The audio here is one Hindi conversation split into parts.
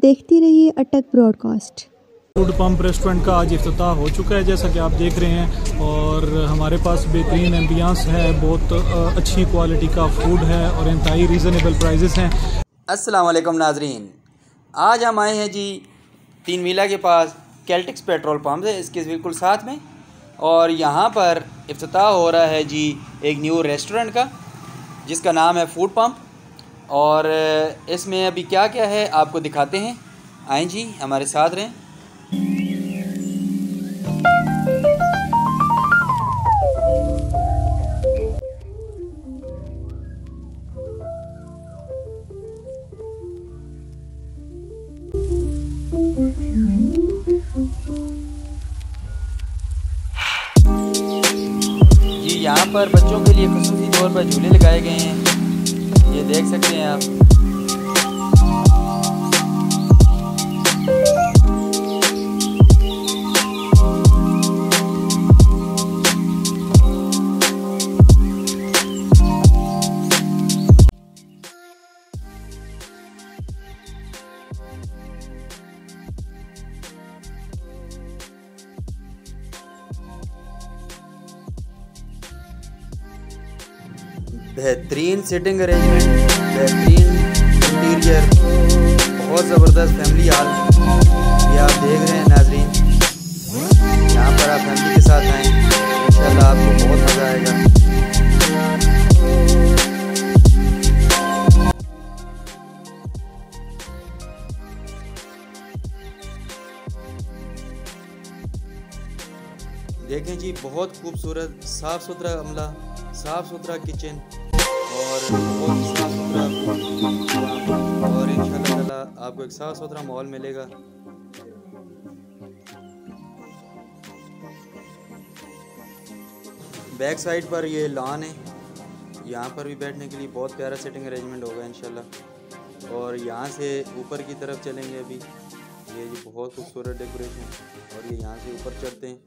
देखती रहिए अटक ब्रॉडकास्ट। फूड पंप रेस्टोरेंट का आज इफ्तिताह हो चुका है, जैसा कि आप देख रहे हैं, और हमारे पास बेहतरीन एम्बियंस है, बहुत अच्छी क्वालिटी का फूड है और इंतहाई रीज़नेबल प्राइजेस हैं। अस्सलाम वालेकुम नाजरीन, आज हम आए हैं जी 3 मीला के पास कैल्टिक्स पेट्रोल पंप है, इसके बिल्कुल साथ में, और यहाँ पर इफ्तिताह हो रहा है जी एक न्यू रेस्टोरेंट का जिसका नाम है फूड पंप। और इसमें अभी क्या क्या है आपको दिखाते हैं, आएँ जी हमारे साथ रहें। जी यहाँ पर बच्चों के लिए खुसूसी तौर पर झूले लगाए गए हैं, ये देख सकते हैं आप। बेहतरीन सिटिंग अरेंजमेंट, बेहतरीन इंटीरियर, बहुत ज़बरदस्त फैमिली हॉल ये आप देख रहे हैं नाजरीन। यहाँ पर आप फैमिली के साथ आएँ, इंशाल्लाह आपको बहुत मज़ा आएगा। देखें जी, बहुत खूबसूरत साफ़ सुथरा अमला, साफ़ सुथरा किचन और बहुत ही साफ़ सुथरा, और इंशाल्लाह ताला आपको एक साफ़ सुथरा माहौल मिलेगा। बैक साइड पर ये लॉन है, यहाँ पर भी बैठने के लिए बहुत प्यारा सेटिंग अरेंजमेंट होगा इंशाल्लाह। और यहाँ से ऊपर की तरफ चलेंगे अभी, ये जी बहुत खूबसूरत डेकोरेशन, और ये यहाँ से ऊपर चढ़ते हैं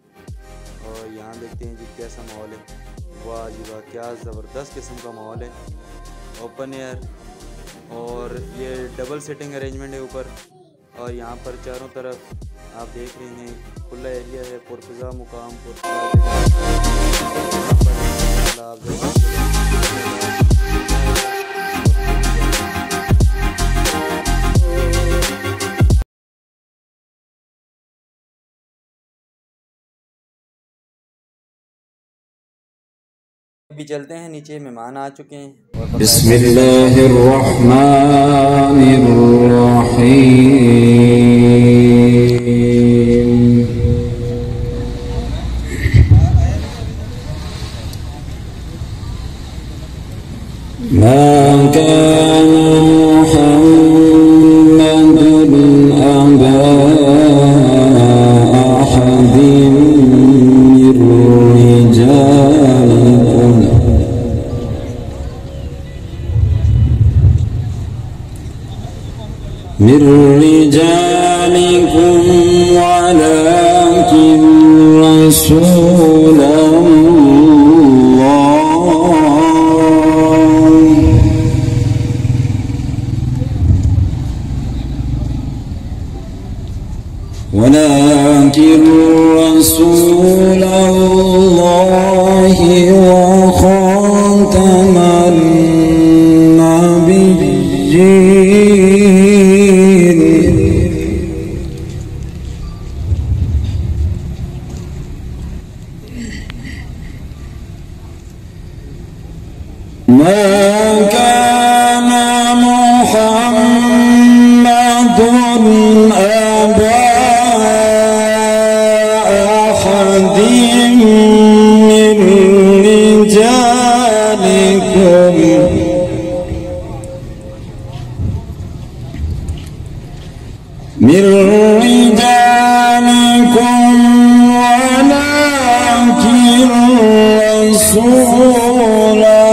और यहाँ देखते हैं जी कैसा माहौल है। वाह जी वाह, क्या ज़बरदस्त किस्म का माहौल है, ओपन एयर, और ये डबल सिटिंग अरेंजमेंट है ऊपर। और यहाँ पर चारों तरफ आप देख रहे हैं खुला एरिया है, पुरफ़िज़ा मुकाम भी चलते हैं, नीचे मेहमान आ चुके हैं। बिस्मिल्लाहिर्रहमानिर्रहीम। मा कान मुहम्मदुन अबा अहदिन मिर रिजालिकुम वलाकिन रसूलल्लाह व खातमन नबिय्यीन। मा कान मुहम्मदुन अबा अहदिन मिर रिजालिकुम वलाकिन रसूलल्लाह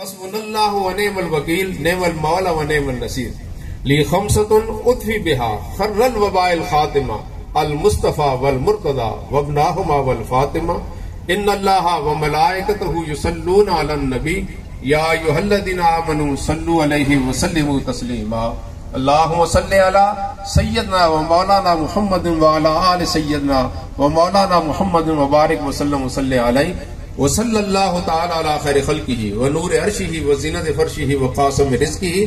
हस्बुनल्लाहु व निअमल वकील निअमल मौला व निअमल नसीर ली खमसतुन उत्फी बिहा खर्रल वबाइल खातिमा अल मुस्तफा वल मुर्तदा वबनाहुमा वल फातिमा इन्नल्लाहा व मलाइकतहु युसल्लूना अलन नबी या अय्युहल्लज़ीना आमनू सल्लु अलैहि व सल्लिमू तस्लीमा अल्लाहुम्मा सल्लि अला सय्यदना व मौलाना मुहम्मदिन व अला आलि सय्यदना व मौलाना मुहम्मदिन व बारिक व सल्लम व सल्लि अलैहि व सल्लल्लाहु तआला अला खैरि खल्किही व नूर अर्शिही व ज़ीनत फर्शिही व क़ासिम रिज़्किही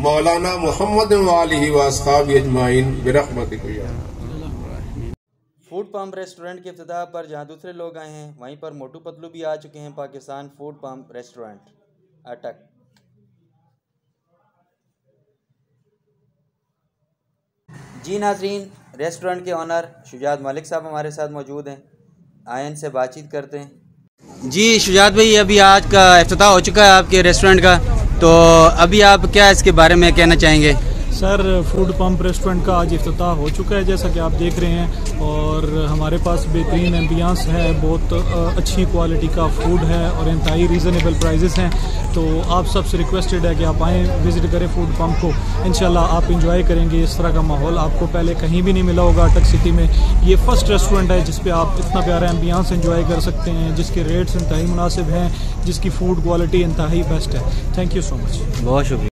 मौलाना मुहम्मद व आलिही व अस्हाबी अजमाइन बिरहमतिक या फूड पंप रेस्टोरेंट के इफ्तिताह पर जहां दूसरे लोग आए हैं, वहीं पर मोटू पतलू भी आ चुके हैं। पाकिस्तान फूड पंप रेस्टोरेंट अटक। जी नाज़रीन, रेस्टोरेंट के ऑनर शुजात मलिक साहब हमारे साथ मौजूद हैं। आए इनसे बातचीत करते हैं। जी शुजात भाई, अभी आज का इफ्तिताह हो चुका है आपके रेस्टोरेंट का, तो अभी आप क्या इसके बारे में कहना चाहेंगे? सर, फूड पंप रेस्टोरेंट का आज इफ्तिताह हो चुका है जैसा कि आप देख रहे हैं, और हमारे पास बेहतरीन एम्बियंस है, बहुत अच्छी क्वालिटी का फूड है और इंतहाई रीज़नेबल प्राइजेस हैं। तो आप सबसे रिक्वेस्टेड है कि आप आएँ, विज़िट करें फूड पंप को। इंशाल्लाह आप इंजॉय करेंगे। इस तरह का माहौल आपको पहले कहीं भी नहीं मिला होगा अटक सिटी में। ये फर्स्ट रेस्टोरेंट है जिस पे आप इतना प्यारा एम्बियंस इंजॉय कर सकते हैं, जिसके रेट्स इंतहाई मुनासिब हैं, जिसकी फूड क्वालिटी इंतहाई बेस्ट है। Thank you so much. बहुत शुक्रिया।